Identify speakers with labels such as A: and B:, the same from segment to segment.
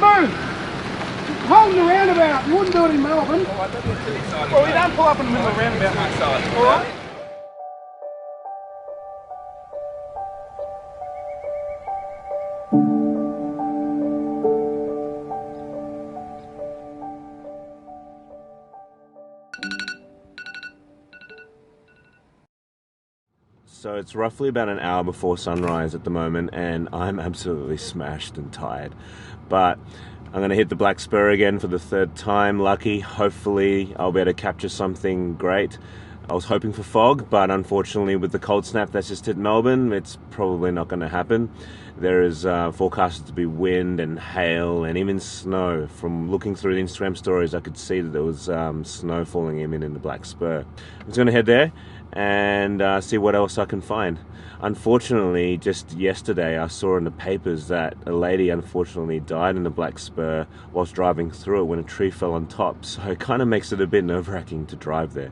A: Spur! Holding the roundabout. You wouldn't do it in Melbourne. Well, you don't pull up in the middle of the roundabout, mate. All right?
B: So it's roughly about an hour before sunrise at the moment, and I'm absolutely smashed and tired. But I'm going to hit the Black Spur again for the third time. Lucky, hopefully I'll be able to capture something great. I was hoping for fog, but unfortunately with the cold snap that's just hit Melbourne, it's probably not going to happen. There is forecasted to be wind and hail and even snow. From looking through the Instagram stories, I could see that there was snow falling even in the Black Spur. I'm just going to head there and see what else I can find. Unfortunately, just yesterday I saw in the papers that a lady unfortunately died in the Black Spur whilst driving through it when a tree fell on top, so it kind of makes it a bit nerve-wracking to drive there.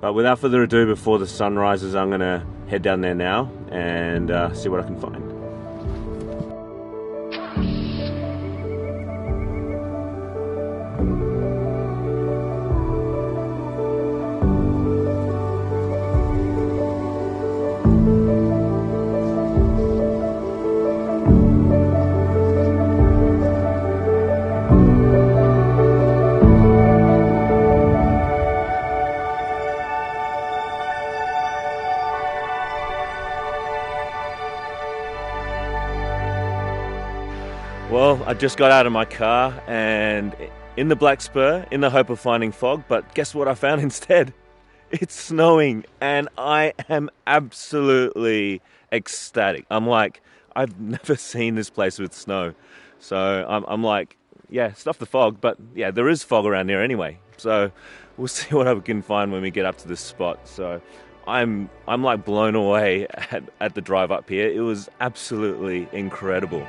B: But without further ado, before the sun rises, I'm going to head down there now and see what I can find. Well, I just got out of my car and in the Black Spur in the hope of finding fog, but guess what I found instead? It's snowing and I am absolutely ecstatic. I'm like, I've never seen this place with snow. So I'm like, yeah, stuff the fog, but yeah, there is fog around here anyway. So we'll see what I can find when we get up to this spot. So I'm like blown away at the drive up here. It was absolutely incredible.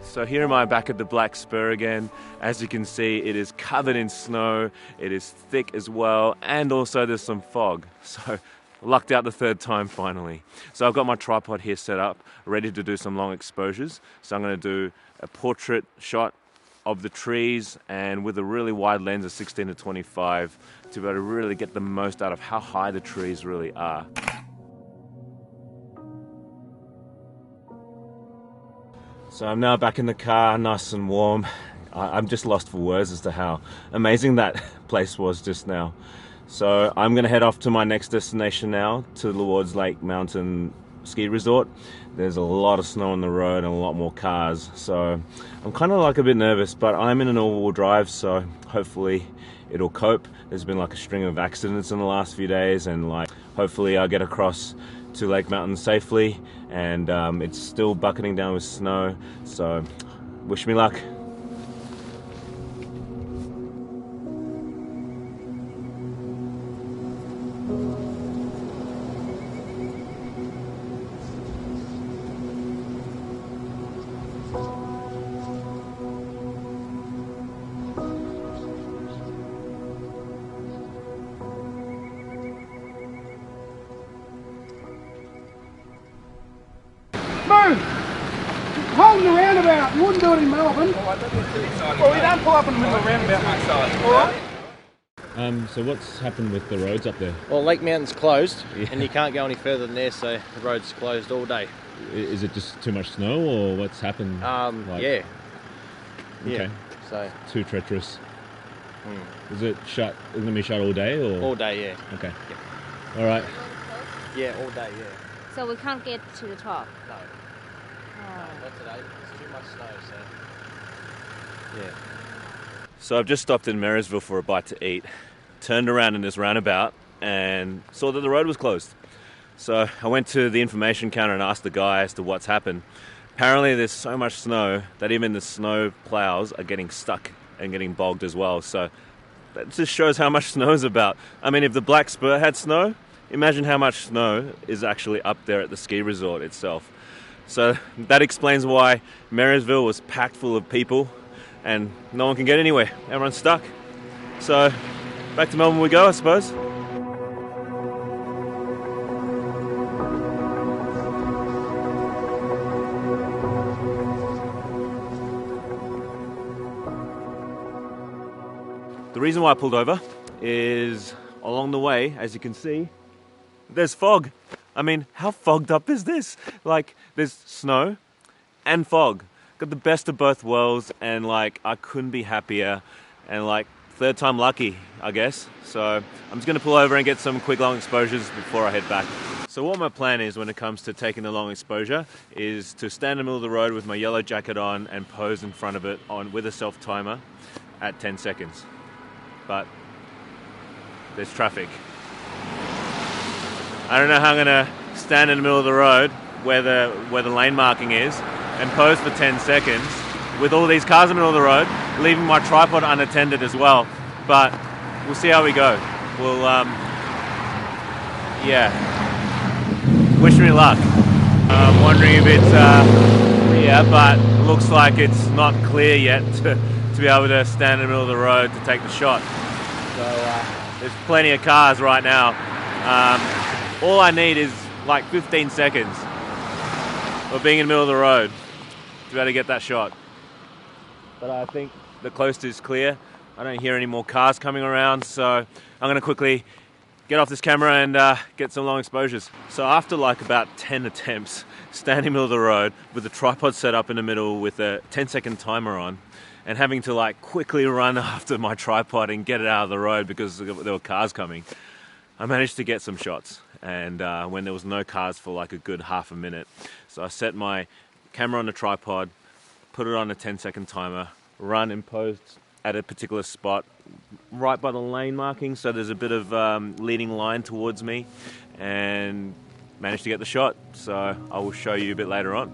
B: So here am I back at the Black Spur again. As you can see, it is covered in snow, it is thick as well, and also there's some fog. So lucked out the third time finally. So I've got my tripod here set up, ready to do some long exposures. So I'm going to do a portrait shot of the trees and with a really wide lens of 16 to 25 to be able to really get the most out of how high the trees really are. So I'm now back in the car, nice and warm. I'm just lost for words as to how amazing that place was just now. So I'm going to head off to my next destination now, to Lourdes Lake Mountain Ski Resort. There's a lot of snow on the road and a lot more cars. So I'm kind of like a bit nervous, but I'm in an all-wheel drive, so hopefully it'll cope. There's been like a string of accidents in the last few days, and like hopefully I'll get across to Lake Mountain safely, and it's still bucketing down with snow, so wish me luck.
A: Holding the roundabout. You wouldn't do it in Melbourne. Well, you don't pull up in the middle of the roundabout, mate. All right?
B: So what's happened with the roads up there?
C: Well, Lake Mountain's closed, and you can't go any further than there, so the road's closed all day.
B: Is it just too much snow, or what's happened?
C: Yeah.
B: Okay.
C: So
B: too treacherous. Is it shut? Is it going to be shut all day, or?
C: All day, yeah.
B: Okay.
C: Yeah.
B: All right.
C: Yeah, all day, yeah.
D: So we can't get to the top?
C: No.
D: Oh.
C: No, not today. There's too much snow, so... Yeah.
B: So I've just stopped in Marysville for a bite to eat, turned around in this roundabout, and saw that the road was closed. So I went to the information counter and asked the guy as to what's happened. Apparently there's so much snow that even the snow plows are getting stuck and getting bogged as well. So that just shows how much snow is about. I mean, if the Black Spur had snow, imagine how much snow is actually up there at the ski resort itself. So that explains why Marysville was packed full of people and no one can get anywhere. Everyone's stuck. So back to Melbourne we go, I suppose. The reason why I pulled over is along the way, as you can see, there's fog. I mean, how fogged up is this? Like, there's snow and fog. Got the best of both worlds, and like, I couldn't be happier. And like, third time lucky, I guess. So I'm just gonna pull over and get some quick long exposures before I head back. So what my plan is when it comes to taking the long exposure is to stand in the middle of the road with my yellow jacket on and pose in front of it with a self timer at 10 seconds. But there's traffic. I don't know how I'm gonna stand in the middle of the road where the lane marking is and pose for 10 seconds with all these cars in the middle of the road, leaving my tripod unattended as well. But we'll see how we go. We'll, yeah. Wish me luck. I'm wondering if it's, yeah, but it looks like it's not clear yet to be able to stand in the middle of the road to take the shot. So there's plenty of cars right now. All I need is like 15 seconds of being in the middle of the road to be able to get that shot. But I think the coast is clear. I don't hear any more cars coming around, so I'm going to quickly get off this camera and get some long exposures. So after like about 10 attempts, standing in the middle of the road with the tripod set up in the middle with a 10-second timer on, and having to like quickly run after my tripod and get it out of the road because there were cars coming, I managed to get some shots. And when there was no cars for like a good half a minute. So I set my camera on the tripod, put it on a 10-second timer, run and pose at a particular spot right by the lane marking, so there's a bit of leading line towards me, and managed to get the shot. So I will show you a bit later on.